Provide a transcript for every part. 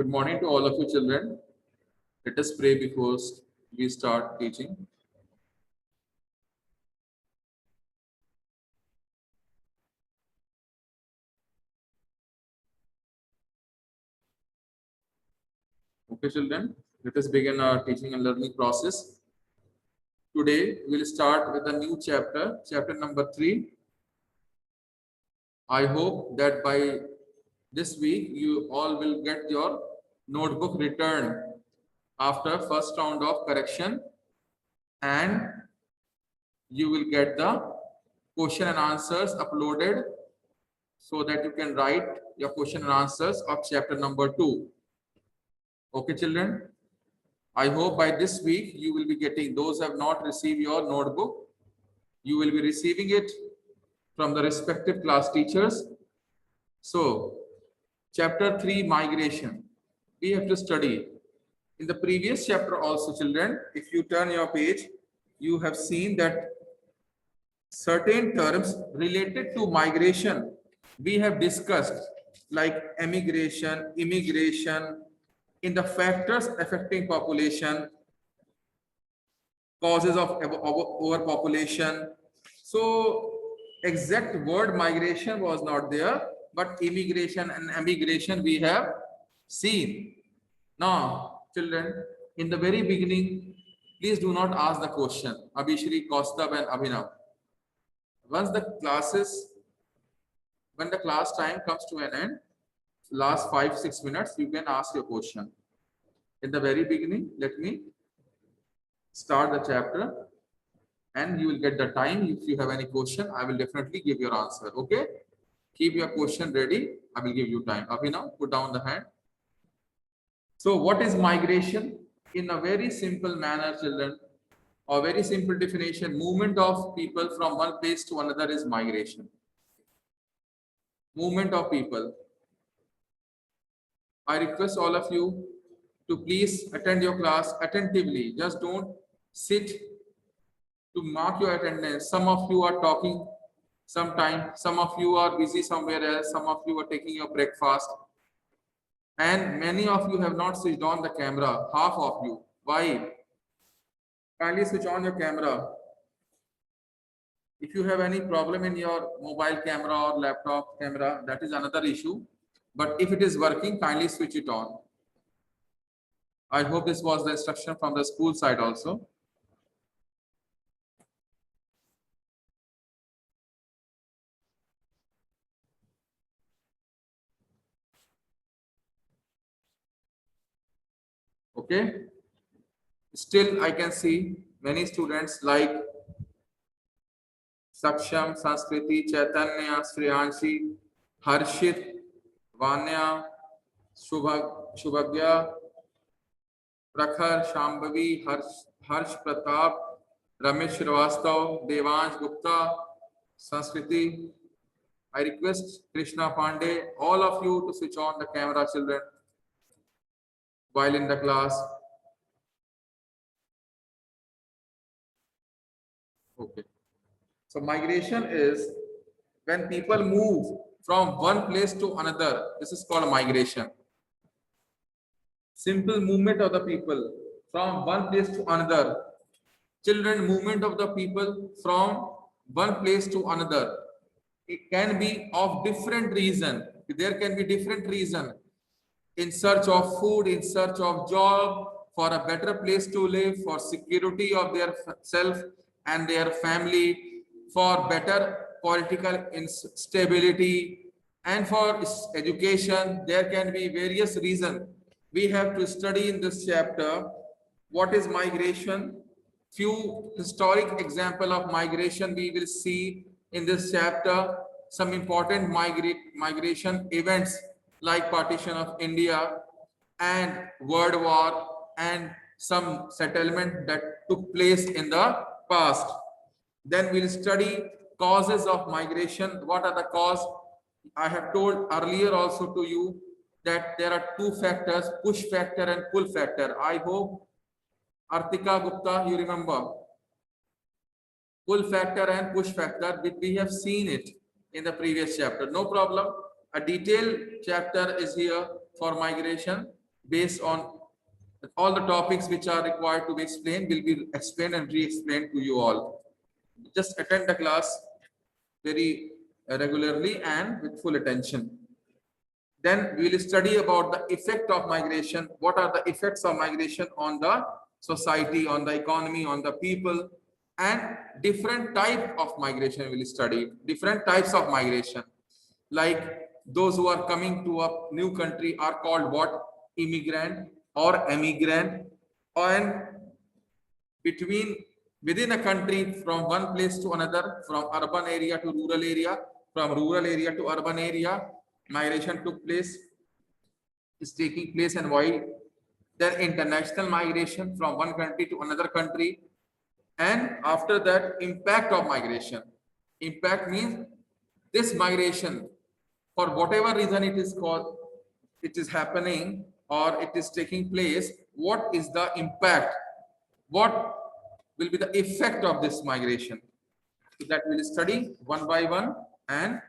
Good morning to all of you children. Let us pray before we start teaching. Okay children, let us begin our teaching and learning process. Today we will start with a new chapter, chapter number 3. I hope that by this week you all will get your notebook returned after first round of correction, and you will get the question and answers uploaded so that you can write your question and answers of chapter number 2. Okay children, I hope by this week you will be getting, those who have not received your notebook, you will be receiving it from the respective class teachers. So chapter 3, migration, we have to study. In the previous chapter also children, if you turn your page, you have seen that certain terms related to migration we have discussed, like emigration, immigration, in the factors affecting population, causes of overpopulation. So exact word migration was not there, but immigration and emigration we have seen. Now children, in the very beginning, please do not ask the question, Abhishri, Kaustubh and Abhinav. Once the classes, when the class time comes to an end, last 5-6 minutes, you can ask your question. In the very beginning, let me start the chapter and you will get the time. If you have any question, I will definitely give your answer. Okay? Keep your question ready. I will give you time. Abhinav, put down the hand. So what is migration? In a very simple manner, children, or very simple definition, movement of people from one place to another is migration. Movement of people. I request all of you to please attend your class attentively. Just don't sit to mark your attendance. Some of you are talking sometime, some of you are busy somewhere else, some of you are taking your breakfast, and many of you have not switched on the camera. Half of you. Why? Kindly switch on your camera. If you have any problem in your mobile camera or laptop camera, that is another issue. But if it is working, kindly switch it on. I hope this was the instruction from the school side also. Okay. Still, I can see many students like Saksham, Sanskriti, Chaitanya, Sriyanshi, Harshit, Vanya, Shubhagya, Prakhar, Shambhavi, Harsh Pratap, Ramesh Srivastav, Devansh Gupta, Sanskriti. I request Krishna Pandey, all of you to switch on the camera, children, while in the class. Okay. So migration is when people move from one place to another. This is called migration. Simple movement of the people from one place to another. Children, movement of the people from one place to another. It can be of different reason. There can be different reason. In search of food, in search of job, for a better place to live, for security of their self and their family, for better political stability, and for education. There can be various reasons. We have to study in this chapter what is migration. Few historic example of migration we will see in this chapter. Some important migration events like partition of India and World War and some settlement that took place in the past. Then we'll study causes of migration. What are the causes? I have told earlier also to you that there are two factors, push factor and pull factor. I hope Artika Gupta, you remember. Pull factor and push factor, which we have seen it in the previous chapter. No problem. A detailed chapter is here for migration. based on all the topics which are required to be explained will be explained and re-explained to you all. Just attend the class very regularly and with full attention. Then we will study about the effect of migration. What are the effects of migration on the society, on the economy, on the people, and different type of migration we will study. Different types of migration, like those who are coming to a new country are called what? Immigrant or emigrant. And between within a country, from one place to another, from urban area to rural area, from rural area to urban area, migration took place, is taking place, and why? Then international migration from one country to another country, and after that, impact of migration. Impact means this migration, for whatever reason it is called, it is happening or it is taking place, what is the impact? What will be the effect of this migration? So that we will study one by one, and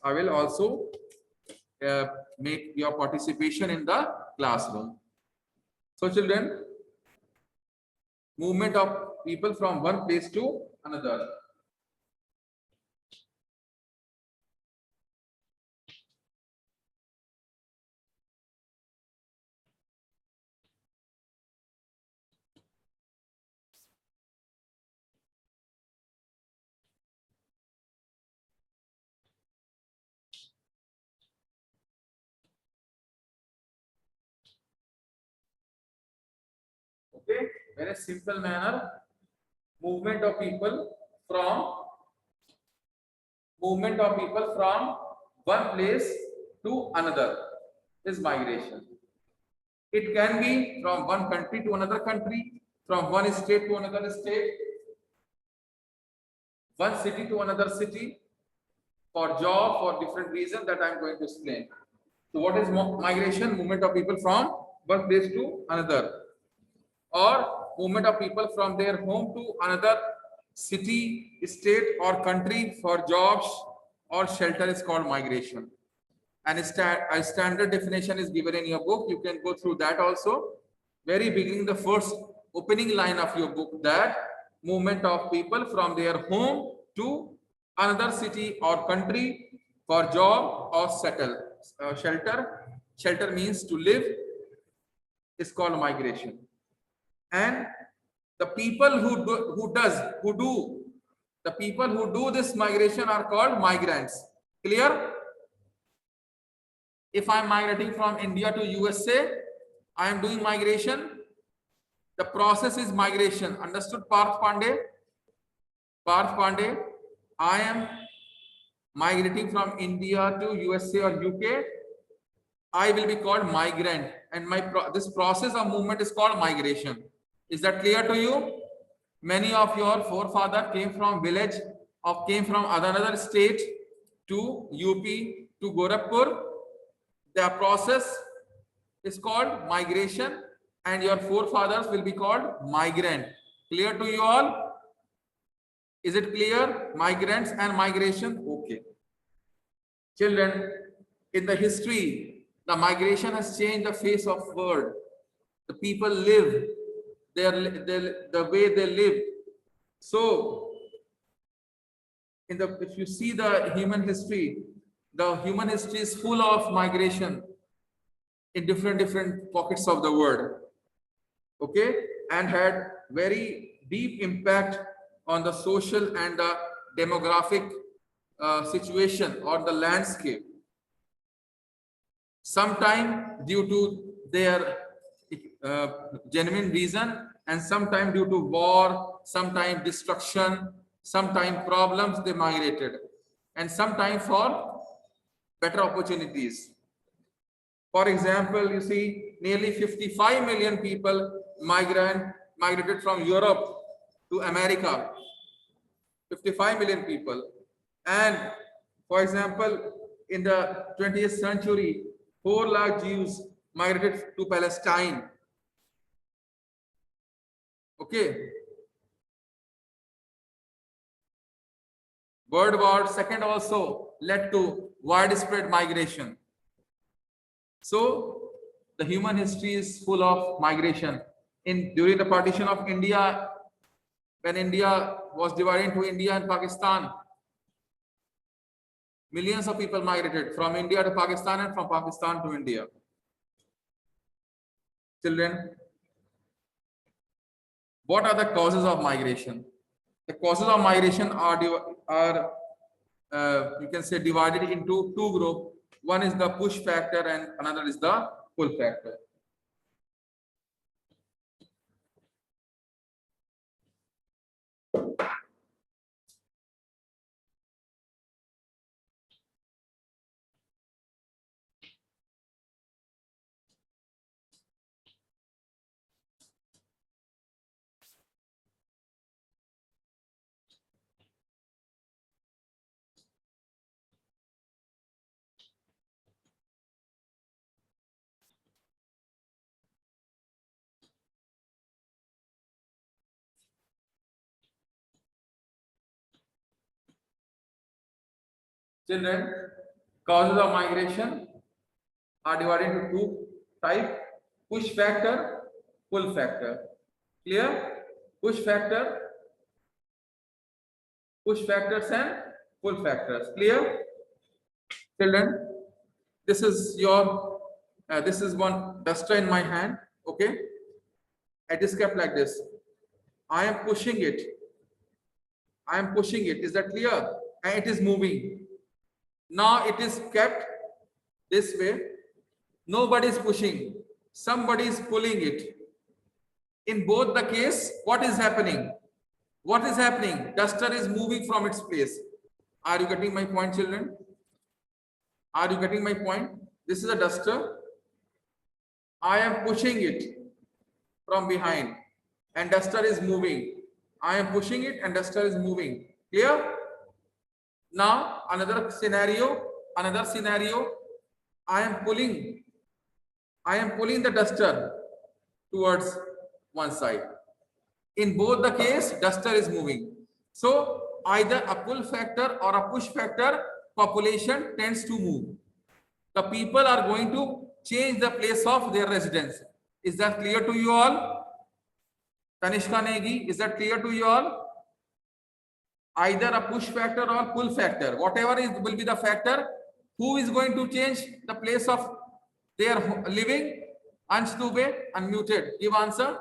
I will also make your participation in the classroom. So children, movement of people from one place to another. Okay, very simple manner. Movement of people from one place to another is migration. It can be from one country to another country, from one state to another state, one city to another city, for job, for different reasons that I am going to explain. So what is migration? Movement of people from one place to another, or movement of people from their home to another city, state, or country for jobs or shelter is called migration. And a standard definition is given in your book. You can go through that also. Very beginning, the first opening line of your book, that movement of people from their home to another city or country for job or shelter. Shelter means to live, is called migration. And the people who do this migration are called migrants. Clear? If I am migrating from India to USA, I am doing migration. The process is migration. Understood, Parth Pandey? Parth Pandey, I am migrating from India to USA or UK. I will be called migrant, and this process of movement is called migration. Is that clear to you? Many of your forefathers came from village or came from another state to UP to Gorakhpur. The process is called migration, and your forefathers will be called migrant. Clear to you all? Is it clear? Migrants and migration? Okay. Children, in the history, the migration has changed the face of the world. The people live, the way they live. So, if you see the human history is full of migration in different pockets of the world. Okay, and had very deep impact on the social and the demographic situation or the landscape. Sometimes due to their genuine reason, and sometimes due to war, sometimes destruction, sometimes problems, they migrated, and sometimes for better opportunities. For example, you see nearly 55 million people migrated from Europe to America. 55 million people. And for example, in the 20th century, 4 lakh Jews migrated to Palestine. Okay. World War II also led to widespread migration. So The human history is full of migration. During the partition of India, when India was divided into India and Pakistan, millions of people migrated from India to Pakistan and from Pakistan to India. Children, what are the causes of migration? The causes of migration are you can say divided into two groups. One is the push factor and another is the pull factor. Children, causes of migration are divided into two types: push factor, pull factor. Clear? Push factors and pull factors. Clear? Children, this is your this is one duster in my hand. Okay, it is kept like this. I am pushing it. I am pushing it. Is that clear? And it is moving. Now it is kept this way. Nobody is pushing. Somebody is pulling it. In both the case, what is happening? What is happening? Duster is moving from its place. Are you getting my point, children? Are you getting my point? This is a duster. I am pushing it from behind and duster is moving. I am pushing it and duster is moving. Clear? Now another scenario. I am pulling the duster towards one side. In both the case, duster is moving. So either a pull factor or a push factor, population tends to move. The people are going to change the place of their residence. Is that clear to you all? Tanishka Negi, is that clear to you all? Either a push factor or pull factor, whatever will be the factor, who is going to change the place of their living? Ansh Dubey, unmuted. Give answer.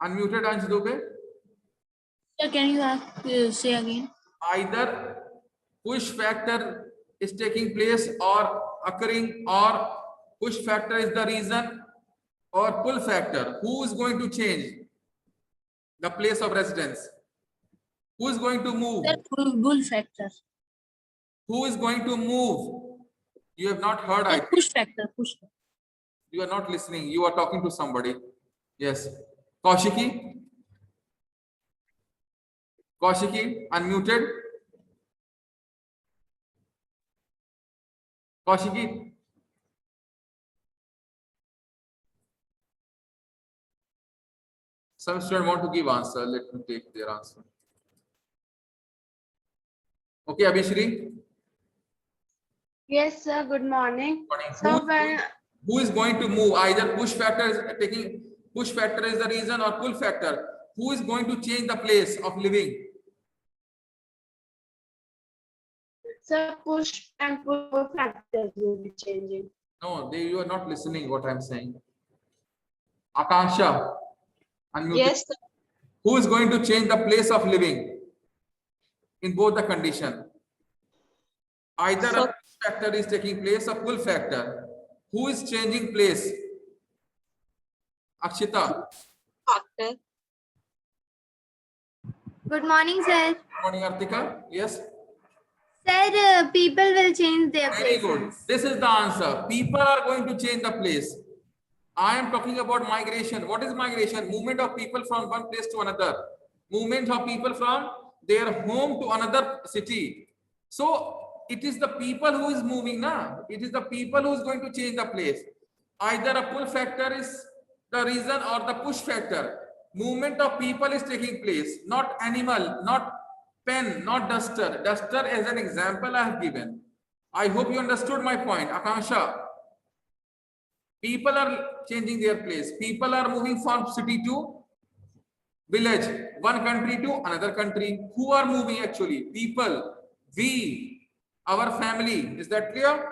Unmuted, Ansh Dubey. Sir, can you say again? Either push factor is taking place or occurring, or push factor is the reason, or pull factor. Who is going to change the place of residence? Who is going to move? Sir, pull factor. Who is going to move? You have not heard. Sir, push factor. You are not listening. You are talking to somebody. Yes. Kaushiki, unmuted. Kaushiki. Some students want to give answer. Let me take their answer. Okay, Abhishri. Yes, sir. Good morning. So Who is going to move? Either push factor is the reason, or pull factor. Who is going to change the place of living? Sir, push and pull factors will be changing. No, you are not listening what I'm saying. Akansha, unmuted. Yes, sir. Who is going to change the place of living in both the condition? Either a push factor is taking place or pull factor. Who is changing place? Akshita. Factor. Good morning, sir. Good morning, Artika. Yes. Sir, people will change their Very places. good. This is the answer. People are going to change the place. I am talking about migration. What is migration? Movement of people from one place to another. Movement of people from their home to another city. So it is the people who is moving now. It is the people who is going to change the place. Either a pull factor is the reason or the push factor. Movement of people is taking place, not animal, not pen, not duster. Duster as an example I have given. I hope you understood my point. Akansha, People are changing their place. People are moving from city to village, one country to another country. Who are moving actually? People, we, our family. Is that clear?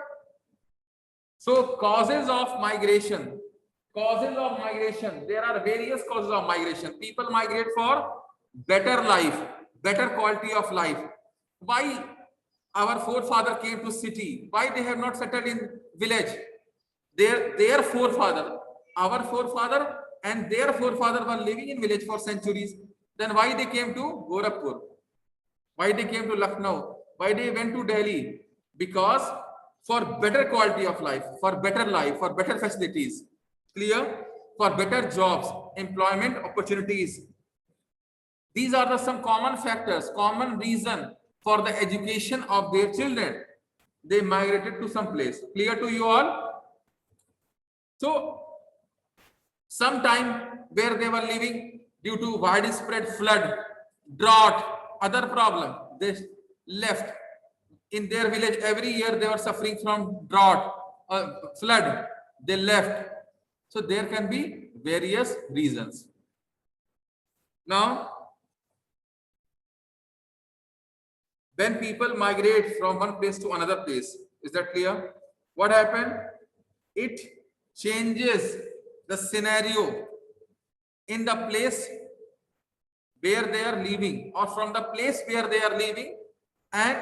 So causes of migration. Causes of migration. There are various causes of migration. People migrate for better life, better quality of life. Why our forefather came to city? Why they have not settled in village? Their forefather, our forefather and their forefather were living in village for centuries. Then why they came to Gorakhpur? Why they came to Lucknow? Why they went to Delhi? Because for better quality of life, for better facilities, clear, for better jobs, employment opportunities. These are the some common factors, common reason for the education of their children. They migrated to some place. Clear to you all? So, sometime where they were living due to widespread flood, drought, other problem, they left. In their village, every year they were suffering from drought, flood, they left. So there can be various reasons. Now, when people migrate from one place to another place, is that clear? What happened? It changes the scenario in the place where they are living, or from the place where they are living and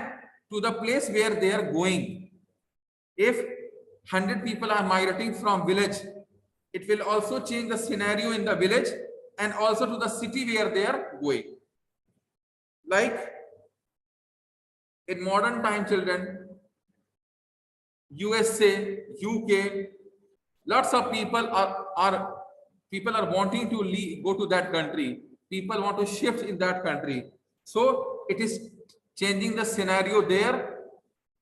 to the place where they are going. If 100 people are migrating from village, it will also change the scenario in the village and also to the city where they are going. Like in modern time, children, USA, UK, lots of people are wanting to go to that country. People want to shift in that country. So it is changing the scenario there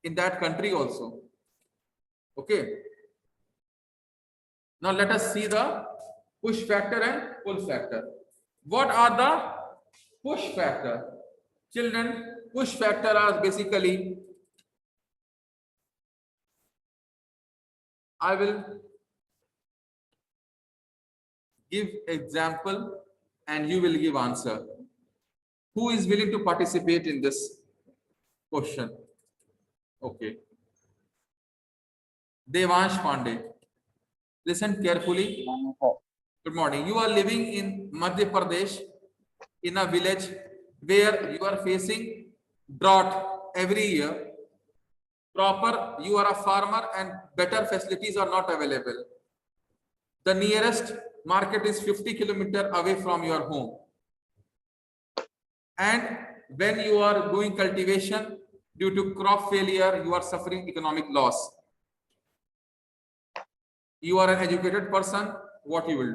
in that country also. Okay. Now let us see the push factor and pull factor. What are the push factor? Children, push factor are basically, I will give example and you will give answer. Who is willing to participate in this question? Okay. Devansh Pandey. Listen carefully. Good morning. You are living in Madhya Pradesh in a village where you are facing drought every year. You are a farmer and better facilities are not available. The nearest market is 50 kilometers away from your home. And when you are doing cultivation, due to crop failure, you are suffering economic loss. You are an educated person, what you will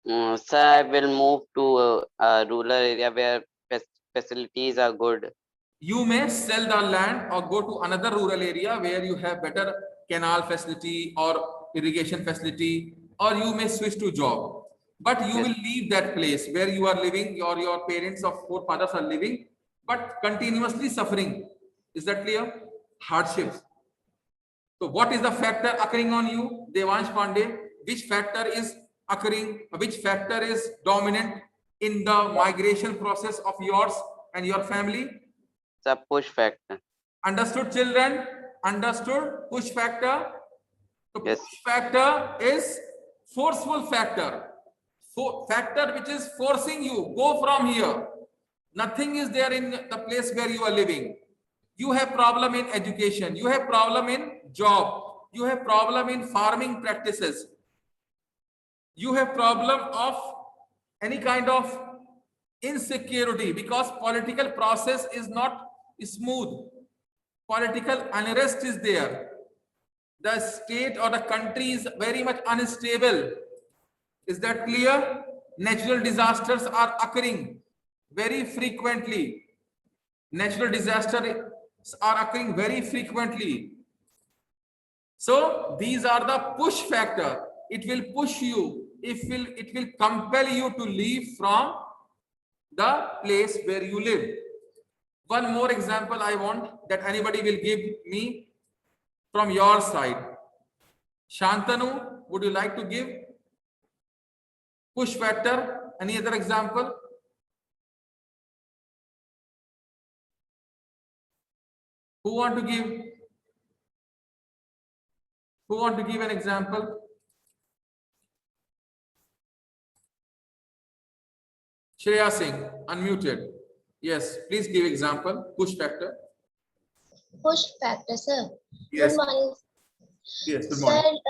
do? Sir, I will move to a rural area where facilities are good. You may sell the land or go to another rural area where you have better canal facility or irrigation facility, or you may switch to job. But you will leave that place where you are living, or your parents or forefathers are living, but continuously suffering. Is that clear? Hardships. So what is the factor occurring on you, Devansh Pandey? Which factor is occurring? Which factor is dominant in the migration process of yours and your family? The push factor. Understood, children? Understood? Push factor. So Yes. push factor is forceful factor. Factor which is forcing you, go from here. Nothing is there in the place where you are living. You have problem in education. You have problem in job. You have problem in farming practices. You have problem of any kind of insecurity because political process is not smooth. Political unrest is there. The state or the country is very much unstable. Is that clear? Natural disasters are occurring very frequently. Natural disasters are occurring very frequently. So these are the push factor. It will push you. It will compel you to leave from the place where you live. One more example I want that anybody will give me from your side. Shantanu, would you like to give push factor? Any other example? Who want to give? Who want to give an example? Shreya Singh, unmuted. Yes, please give example. Push factor. Push factor, sir. Yes. Good morning, Yes. Good sir. morning.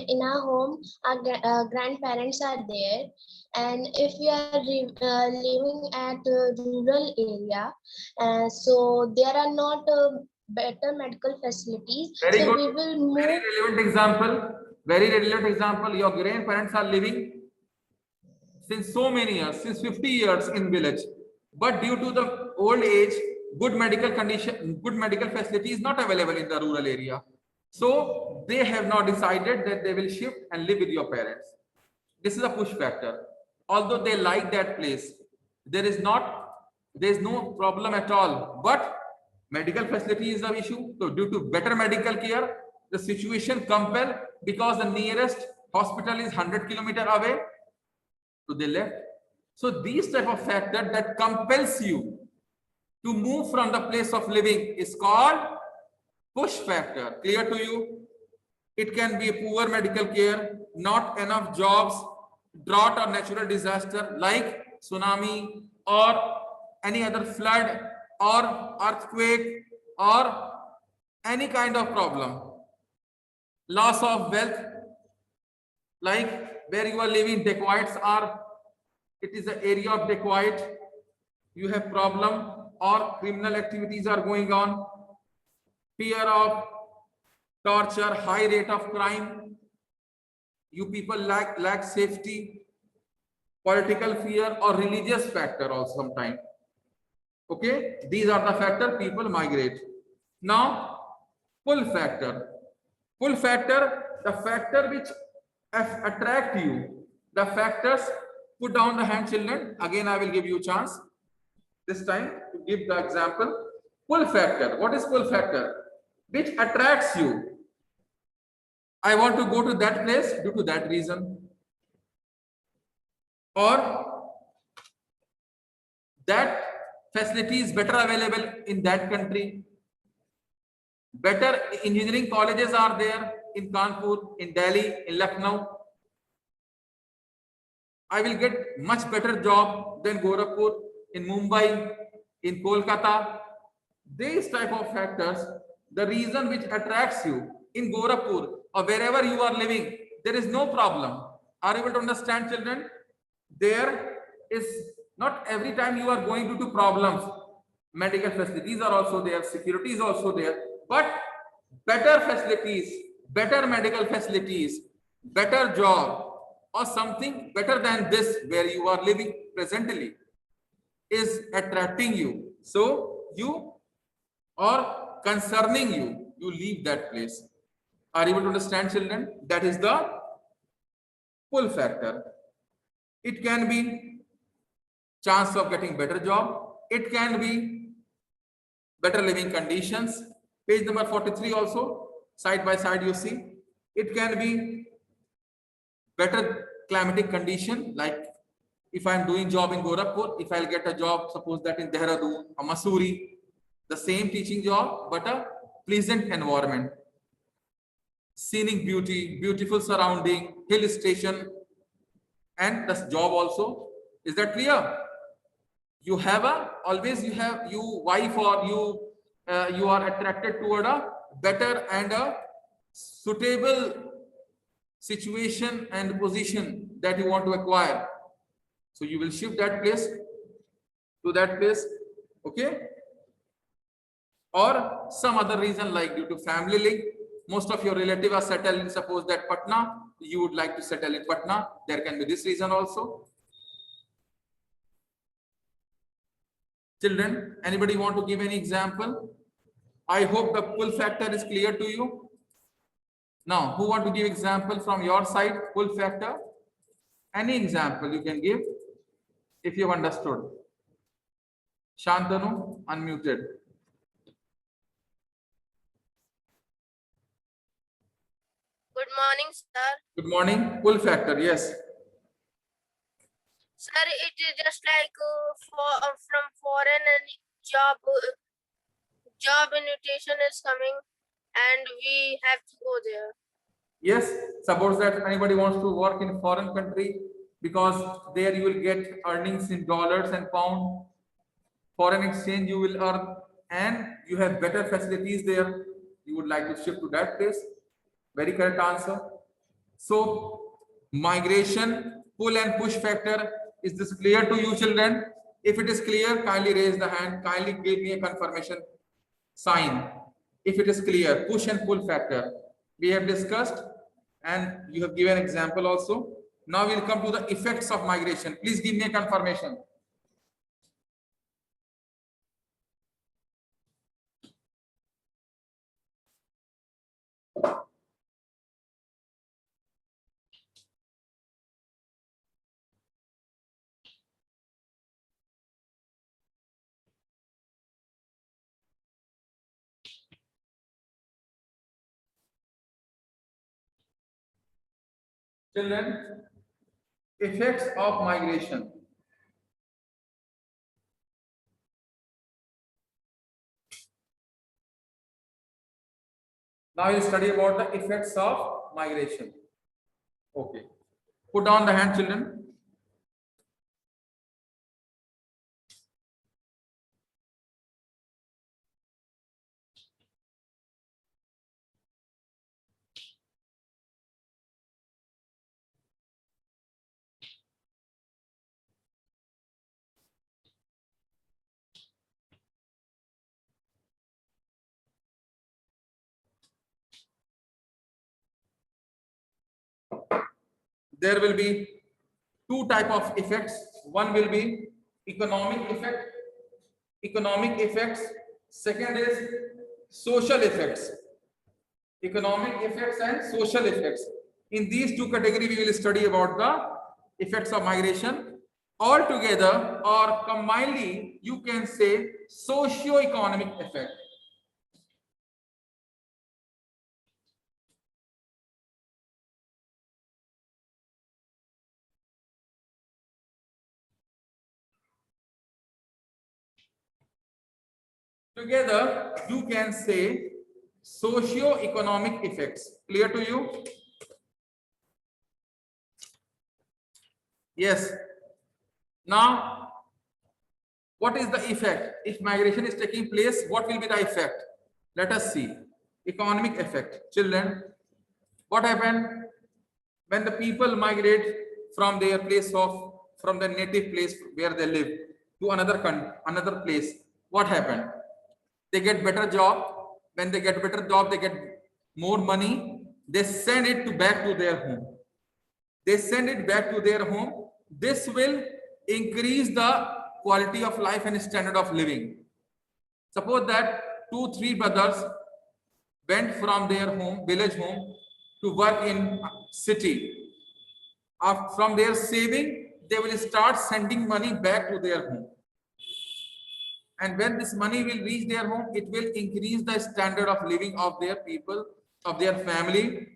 In our home, our grandparents are there, and if we are living at a rural area, so there are not better medical facilities. Very so good. we will move. Very relevant example. Very relevant example. Your grandparents are living since so many years, since 50 years in village, but due to the old age, good medical condition, good medical facility is not available in the rural area. So they have now decided that they will shift and live with your parents. This is a push factor. Although they like that place, there is no problem at all. But medical facility is the issue. So due to better medical care, the situation compel, because the nearest hospital is 100 kilometers away. So they left. So these type of factor that compels you to move from the place of living is called push factor. Clear to you? It can be poor medical care, not enough jobs, drought or natural disaster like tsunami or any other flood or earthquake or any kind of problem. Loss of wealth, like where you are living, dacoits are, it is the area of dacoit, you have problem or criminal activities are going on, fear of torture, high rate of crime, you people lack safety, political fear or religious factor also sometimes. Okay, these are the factor people migrate. Now, pull factor. Pull factor, the factor which attract you. The factors, put down the hand, children. Again, I will give you a chance. This time to give the example. Pull factor. What is pull factor? Which attracts you. I want to go to that place due to that reason. Or that facility is better available in that country. Better engineering colleges are there in Kanpur, in Delhi, in Lucknow. I will get much better job than Gorakhpur, in Mumbai, in Kolkata. These type of factors, the reason which attracts you in Gorakhpur or wherever you are living, there is no problem. Are you able to understand, children? There is not every time you are going due to problems. Medical facilities are also there, security is also there, but better facilities, better medical facilities, better job or something better than this where you are living presently is attracting you. So you or concerning you, you leave that place. Are you able to understand, children? That is the pull factor. It can be chance of getting better job. It can be better living conditions. Page number 43 also, side by side you see. It can be better climatic condition, like if I'm doing job in Gorakhpur, if I'll get a job, suppose that in Dehradun or Mussoorie, the same teaching job, but a pleasant environment. Scenic beauty, beautiful surrounding, hill station, and the job also. Is that clear? You have you wife or you are attracted toward a better and a suitable situation and position that you want to acquire. So you will shift that place to that place, okay? Or some other reason like due to family link. Most of your relatives are settled in, suppose that Patna, you would like to settle in Patna. There can be this reason also. Children, anybody want to give any example? I hope the pull factor is clear to you. Now, who want to give example from your side, pull factor? Any example you can give if you have understood. Shantanu, unmuted. morning, sir. Good morning. Pull factor, yes. Sir, it is just like from foreign and job invitation is coming, and we have to go there. Yes, suppose that anybody wants to work in foreign country, because there you will get earnings in dollars and pound. Foreign exchange you will earn, and you have better facilities there. You would like to shift to that place. Very correct answer. So migration, pull and push factor, is this clear to you, children? If it is clear, kindly raise the hand. Kindly give me a confirmation sign. If it is clear, push and pull factor we have discussed, and you have given example also. Now we'll come to the effects of migration. Please give me a confirmation. Children, effects of migration. Now we'll study about the effects of migration. Okay. Put down the hand, children. There will be two type of effects. One will be economic effect, economic effects. Second is social effects. Economic effects and social effects. In these two categories, we will study about the effects of migration. All together or combinedly, you can say socio-economic effect. Together, you can say socio-economic effects. Clear to you? Yes. Now, what is the effect? If migration is taking place, what will be the effect? Let us see. Economic effect. Children, what happened when the people migrate from their place of, from the native place where they live to another country, another place? What happened? They get better job. When they get better job, they get more money. They send it back to their home. They send it back to their home. This will increase the quality of life and standard of living. Suppose that 2-3 brothers went from their home, village home, to work in city. From their saving, they will start sending money back to their home. And when this money will reach their home, it will increase the standard of living of their people, of their family.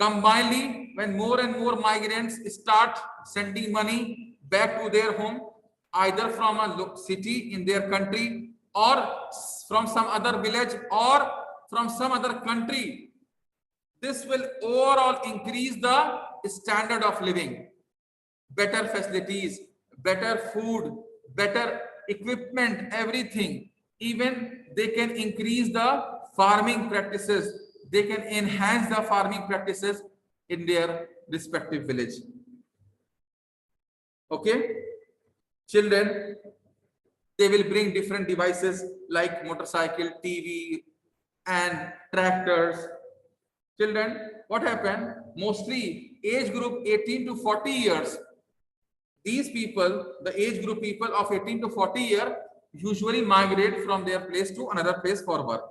Combinedly, when more and more migrants start sending money back to their home, either from a city in their country or from some other village or from some other country, this will overall increase the standard of living. Better facilities, better food, better equipment, everything. Even they can increase the farming practices. They can enhance the farming practices in their respective village. Okay, children, they will bring different devices like motorcycle, TV, and tractors. Children, what happened? Mostly age group 18 to 40 years. These people, the age group people of 18 to 40 years, usually migrate from their place to another place for work.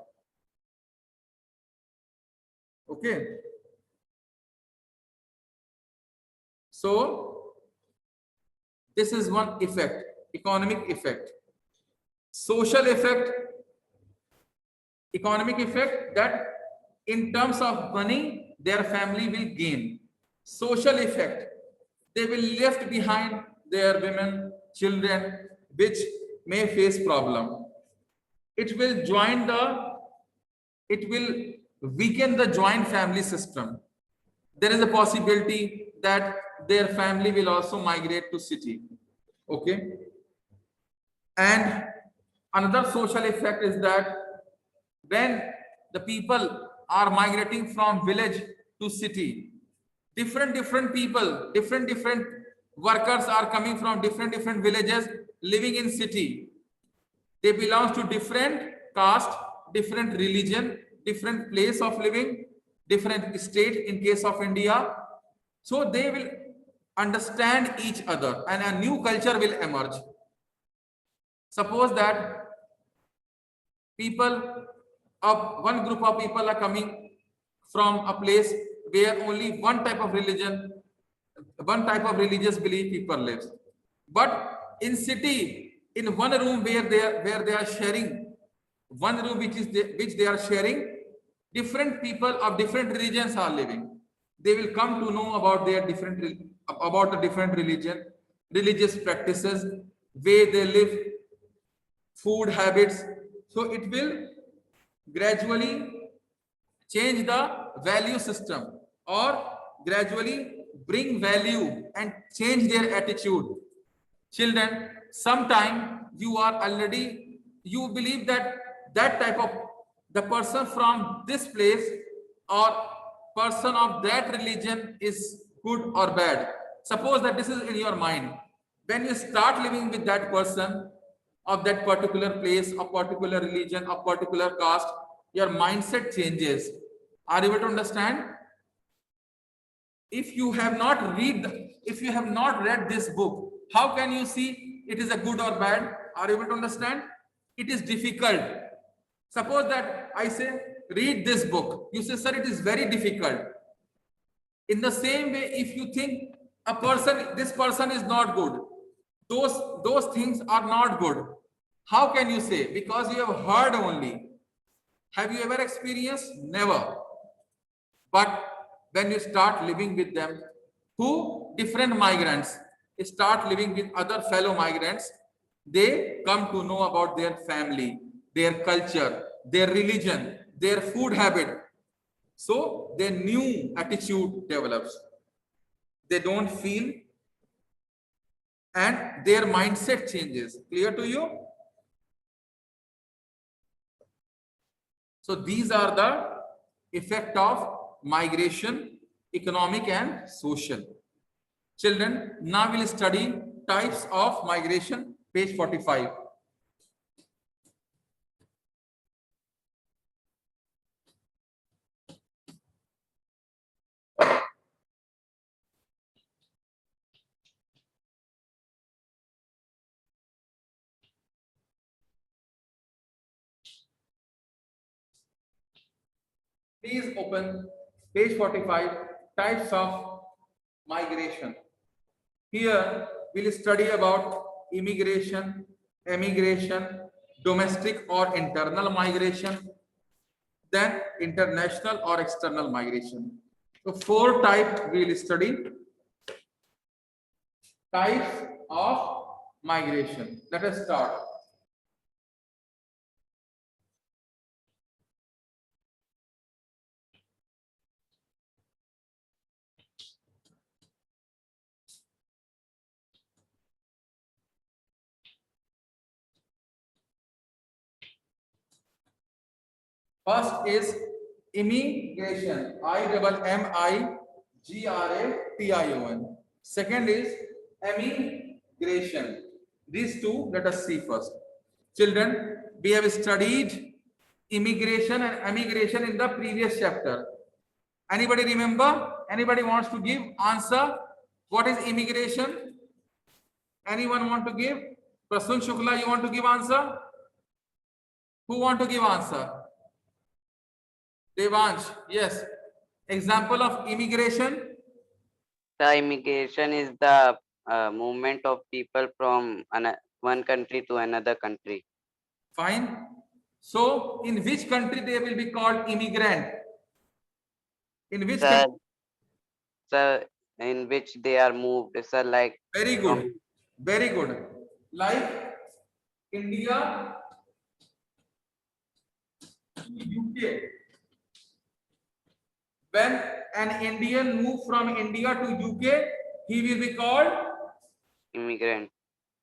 Okay. So this is one effect, economic effect. Social effect, economic effect, that in terms of money, their family will gain. Social effect, they will left behind their women, children, which may face problem. It will weaken the joint family system. There is a possibility that their family will also migrate to city. Okay. And another social effect is that when the people are migrating from village to city, different people, different workers are coming from different villages living in city. They belong to different caste, different religion, different place of living, different state in case of India. So they will understand each other and a new culture will emerge. Suppose that one group of people are coming from a place where only one type of religious belief people lives. But in city, in one room where they are sharing, one room which they are sharing, different people of different religions are living. They will come to know about the different religious practices, way they live, food habits. So it will gradually change the value system or gradually bring value and change their attitude. Children, sometime you believe that type of the person from this place or person of that religion is good or bad. Suppose that this is in your mind. When you start living with that person of that particular place, of particular religion, of particular caste, your mindset changes. Are you able to understand? If you have not read this book, how can you see it is a good or bad? Are you able to understand? It is difficult. Suppose that I say, read this book. You say, sir, it is very difficult. In the same way, if you think this person is not good, those things are not good. How can you say? Because you have heard only. Have you ever experienced? Never. But when you start living with them, different migrants start living with other fellow migrants, they come to know about their family, their culture, their religion, their food habit. So their new attitude develops. They don't feel and their mindset changes. Clear to you? So these are the effect of migration, economic and social. Children, now we'll study types of migration, page 45. Please open page 45, types of migration. Here we'll study about immigration, emigration, domestic or internal migration, then international or external migration. So 4 types we'll study. Types of migration. Let us start. First is immigration, I-M-M-I-G-R-A-T-I-O-N. Second is emigration. These two, let us see first. Children, we have studied immigration and emigration in the previous chapter. Anybody remember? Anybody wants to give answer? What is immigration? Anyone want to give? Prasun Shukla, you want to give answer? Who want to give answer? Devansh, yes. Example of immigration. The immigration is the movement of people from one country to another country. Fine. So, in which country they will be called immigrant? In which Sir, country? sir, in which they are moved, sir, like Very good. Very good. Like India to UK. When an Indian move from India to UK, he will be called immigrant.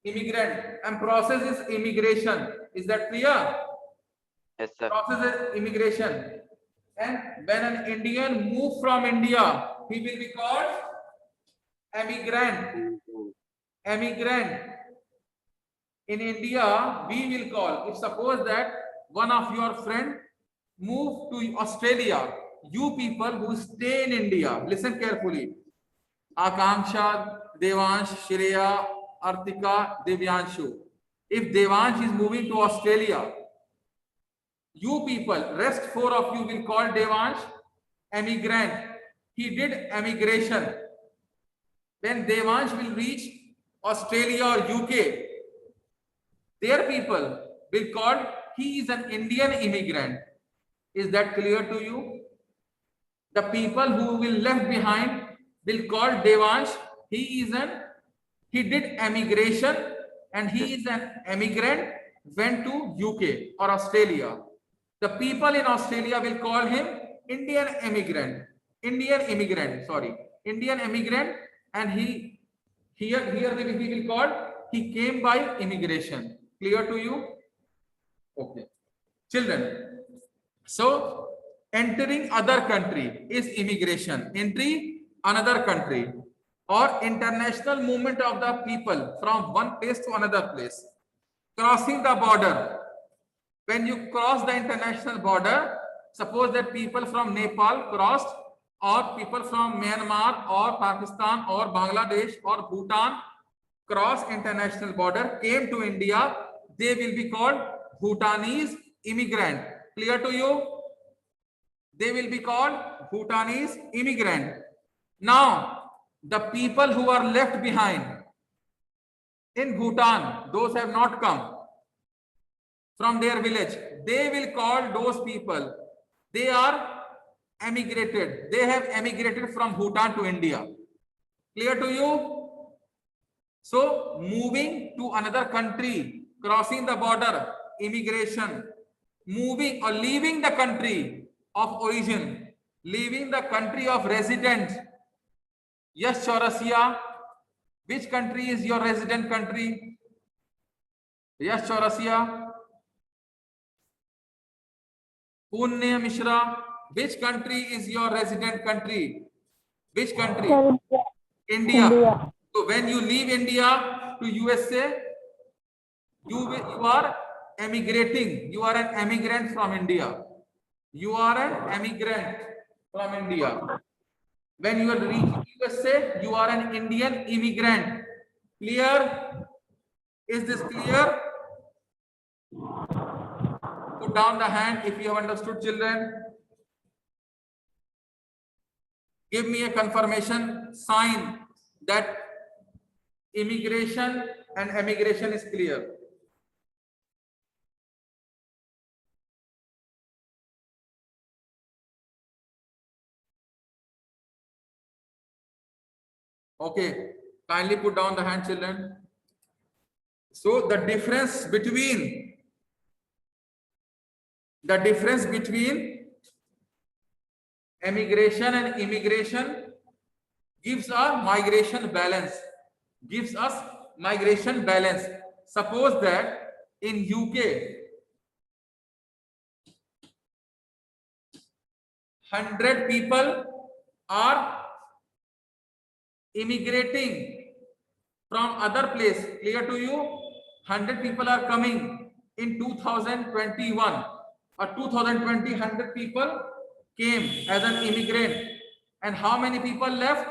immigrant, and process is immigration. Is that clear? Yes, sir. Process is immigration. And when an Indian move from India, he will be called emigrant. Emigrant. In India, we will call, if suppose that one of your friend move to Australia, you people who stay in India, listen carefully. Akanksha, Devansh, Shreya, Artika, Devyanshu. If Devansh is moving to Australia, you people, rest 4 of you will call Devansh emigrant. He did emigration. When Devansh will reach Australia or UK, their people will call he is an Indian immigrant. Is that clear to you? The people who will left behind will call Devansh. He did emigration and he is an immigrant, went to UK or Australia. The people in Australia will call him Indian immigrant, and he will call he came by immigration. Clear to you? Okay. Children, so entering other country is immigration. Entry another country or international movement of the people from one place to another place. Crossing the border. When you cross the international border, suppose that people from Nepal crossed, or people from Myanmar or Pakistan or Bangladesh or Bhutan cross international border, came to India, they will be called Bhutanese immigrant. Clear to you? They will be called Bhutanese immigrant. Now, the people who are left behind in Bhutan, those have not come from their village, they will call those people, they are emigrated. They have emigrated from Bhutan to India. Clear to you? So, moving to another country, crossing the border, immigration, moving or leaving the country of origin, leaving the country of residence. Yes, Chaurasia, which country is your resident country? Yes, Chaurasia. Punya Mishra, which country is your resident country? Which country? India. So when you leave India to USA, you are emigrating. You are an emigrant from India. You are an emigrant from India. When you reach USA, you are an Indian immigrant. Clear? Is this clear? Put down the hand if you have understood, children. Give me a confirmation sign that immigration and emigration is clear. Okay, kindly put down the hand, children. So the difference between emigration and immigration gives a migration balance. Suppose that in UK, 100 people are immigrating from other place. Clear to you? 100 people are coming in 2021 or 2020. 100 people came as an immigrant, and how many people left?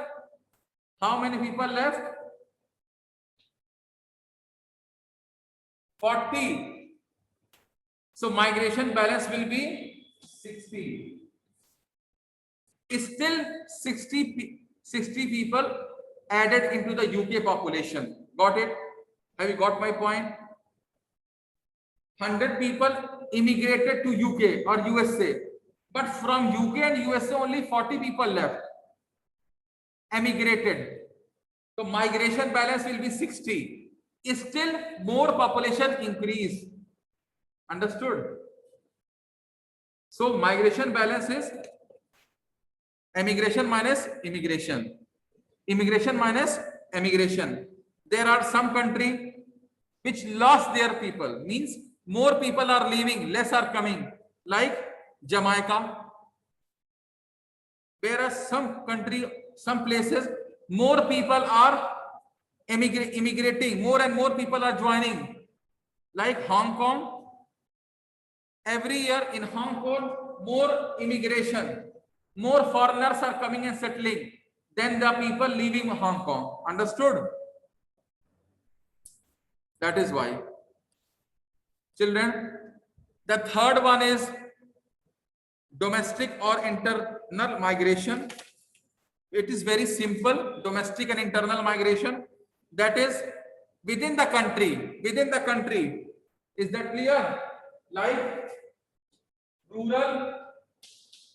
40. So migration balance will be 60. Still 60 people added into the UK population. Got it? Have you got my point? 100 people immigrated to UK or USA. But from UK and USA only 40 people left, emigrated. So migration balance will be 60. Still more population increase. Understood? So migration balance is emigration minus immigration. Immigration minus emigration. There are some country which lost their people, means more people are leaving, less are coming, like Jamaica. Whereas some country, some places, more people are immigrating, more and more people are joining, like Hong Kong. Every year in Hong Kong, more immigration, more foreigners are coming and settling than the people leaving Hong Kong. Understood? That is why. Children, the third one is domestic or internal migration. It is very simple, domestic and internal migration. That is within the country. Within the country. Is that clear? Like rural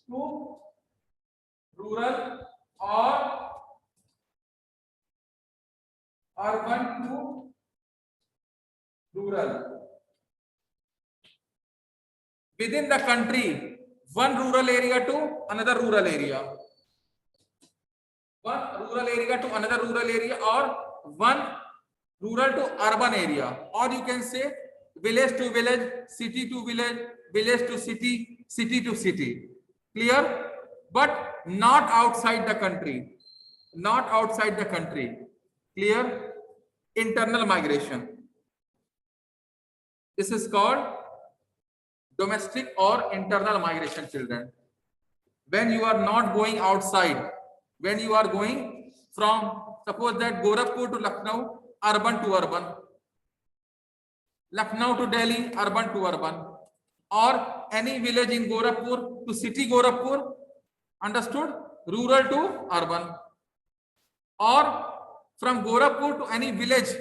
to rural or urban to rural. Within the country, one rural area to another rural area. One rural area to another rural area, or one rural to urban area, or you can say village to village, city to village, village to city, city to city. Clear? But not outside the country. Not outside the country. Clear? Internal migration. This is called domestic or internal migration, children. When you are not going outside, when you are going from, suppose that Gorakhpur to Lucknow, urban to urban, Lucknow to Delhi, urban to urban, or any village in Gorakhpur to city Gorakhpur, understood? Rural to urban, or from Gorakhpur to any village,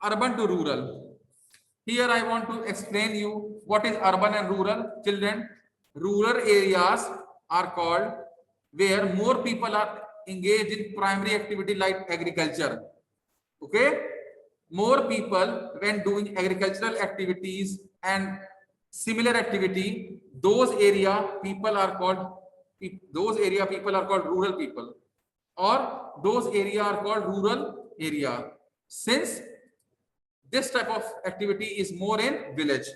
urban to rural. Here I want to explain you what is urban and rural. Children, rural areas are called where more people are engaged in primary activity like agriculture. Okay? More people when doing agricultural activities and similar activity, those area people are called rural people, or those area are called rural area. Since this type of activity is more in village,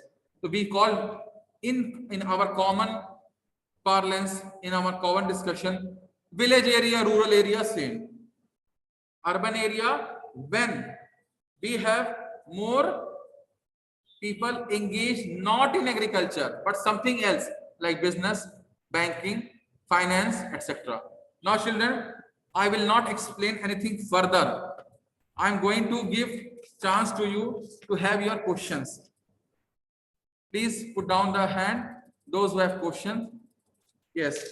so we call in our common parlance, in our common discussion, village area, rural area, same. Urban area, when we have more people engaged not in agriculture but something else like business, banking, finance, etc. Now children, I will not explain anything further. I am going to give chance to you to have your questions. Please put down the hand, those who have questions. Yes.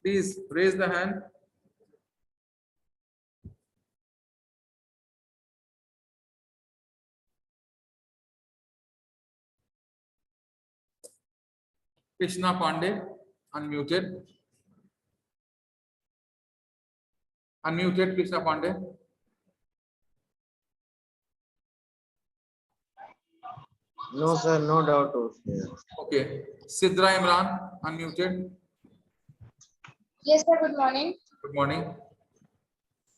Please raise the hand. Krishna Pandey, unmuted. Unmuted, Krishna Pandey. No, sir, no doubt. Okay. Sidra Imran, unmuted. Yes, sir. Good morning. Good morning.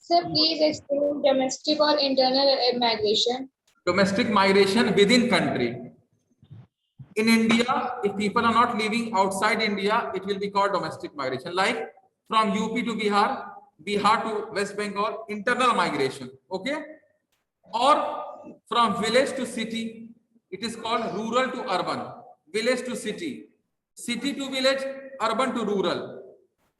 Sir, please explain domestic or internal migration. Domestic migration within country. In India, if people are not living outside India, it will be called domestic migration. Like from UP to Bihar, Bihar to West Bengal, internal migration. Okay. Or from village to city, it is called rural to urban. Village to city, city to village, urban to rural.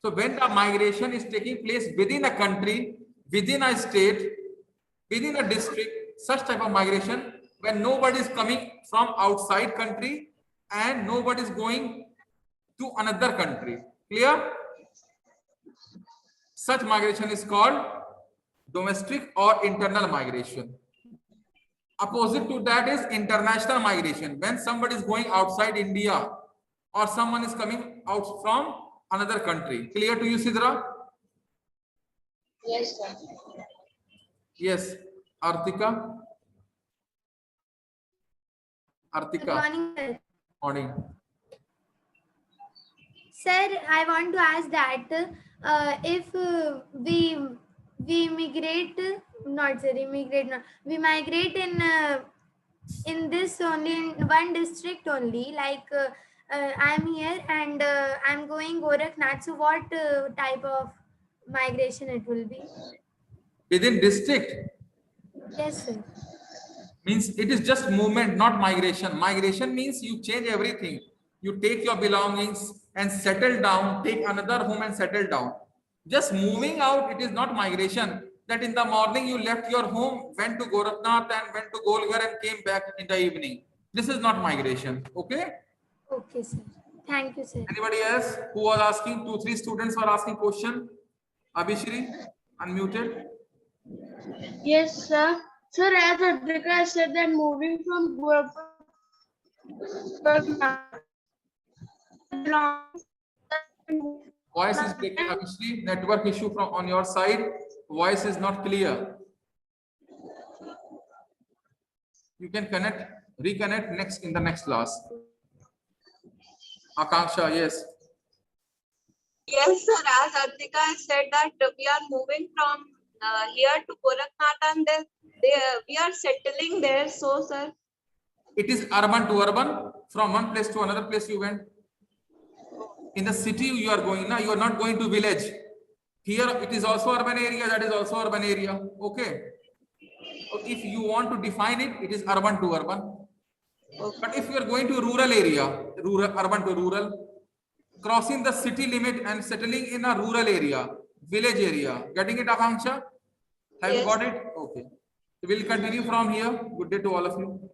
So when the migration is taking place within a country, within a state, within a district, such type of migration, when nobody is coming from outside country and nobody is going to another country. Clear? Such migration is called domestic or internal migration. Opposite to that is international migration. When somebody is going outside India or someone is coming out from another country. Clear to you, Sidra? Yes, sir. Yes. Artika? Good Artika, morning, sir. morning. Sir, I want to ask that if we migrate, not sir, immigrate, not, we migrate in this only in one district only. Like I'm here and I'm going Gorakhnath. So what type of migration it will be? Within district Yes, sir. means it is just movement, not migration. Migration means you change everything. You take your belongings and settle down, take another home and settle down. Just moving out, it is not migration. That in the morning you left your home, went to Gorakhnath and went to Golghar and came back in the evening. This is not migration. Okay? Okay, sir. Thank you, sir. Anybody else who was asking? 2-3 students were asking question. Abhishri, unmuted. Yes, sir. Sir, as Adrika said that moving from Voice is breaking, Abhishri. Network issue from on your side. Voice is not clear. You can reconnect next in the next class. Akanksha, yes. Yes, sir. As Artika has said that we are moving from here to Gorakhnath and then we are settling there. So, sir. It is urban to urban. From one place to another place you went. In the city you are going now. You are not going to village. Here it is also urban area. That is also urban area. Okay. So if you want to define it, it is urban to urban. But if you are going to rural area, urban to rural, crossing the city limit and settling in a rural area, village area. Getting it, Akanksha? Have you Yes. got it? Okay. We'll continue from here. Good day to all of you.